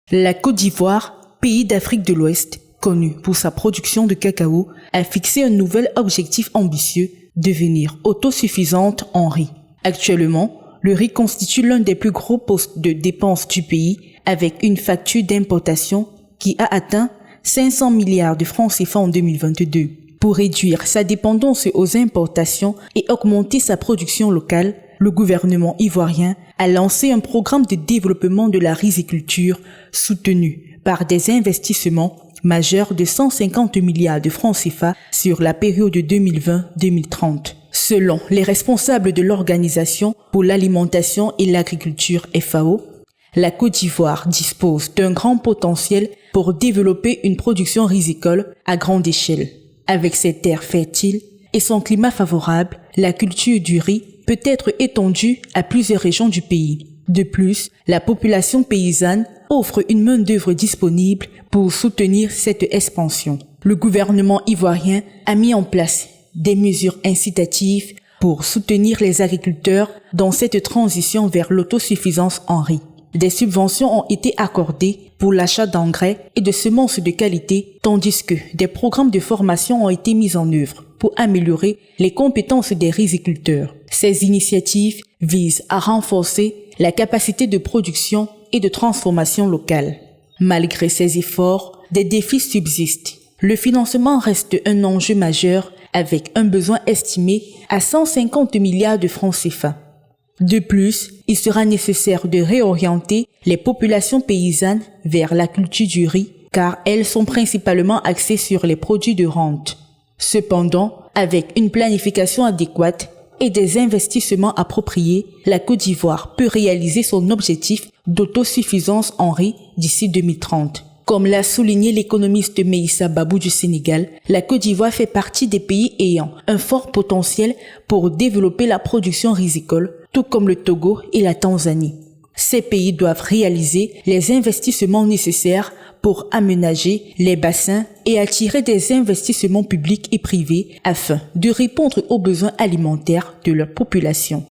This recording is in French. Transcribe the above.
La Côte d'Ivoire, pays d'Afrique de l'Ouest, connu pour sa production de cacao, a fixé un nouvel objectif ambitieux, devenir autosuffisante en riz. Actuellement, le riz constitue l'un des plus gros postes de dépenses du pays, avec une facture d'importation qui a atteint 500 milliards de francs CFA en 2022. Pour réduire sa dépendance aux importations et augmenter sa production locale, le gouvernement ivoirien a lancé un programme de développement de la riziculture soutenu par des investissements majeurs de 150 milliards de francs CFA sur la période 2020-2030. Selon les responsables de l'Organisation pour l'alimentation et l'agriculture FAO, la Côte d'Ivoire dispose d'un grand potentiel pour développer une production rizicole à grande échelle. Avec ses terres fertiles et son climat favorable, la culture du riz peut être étendue à plusieurs régions du pays. De plus, la population paysanne offre une main-d'œuvre disponible pour soutenir cette expansion. Le gouvernement ivoirien a mis en place des mesures incitatives pour soutenir les agriculteurs dans cette transition vers l'autosuffisance en riz. Des subventions ont été accordées pour l'achat d'engrais et de semences de qualité, tandis que des programmes de formation ont été mis en œuvre pour améliorer les compétences des riziculteurs. Ces initiatives visent à renforcer la capacité de production et de transformation locale. Malgré ces efforts, des défis subsistent. Le financement reste un enjeu majeur avec un besoin estimé à 150 milliards de francs CFA. De plus, il sera nécessaire de réorienter les populations paysannes vers la culture du riz, car elles sont principalement axées sur les produits de rente. Cependant, avec une planification adéquate et des investissements appropriés, la Côte d'Ivoire peut réaliser son objectif d'autosuffisance en riz d'ici 2030. Comme l'a souligné l'économiste Meïssa Babou du Sénégal, la Côte d'Ivoire fait partie des pays ayant un fort potentiel pour développer la production rizicole, tout comme le Togo et la Tanzanie. Ces pays doivent réaliser les investissements nécessaires pour aménager les bassins et attirer des investissements publics et privés afin de répondre aux besoins alimentaires de leur population.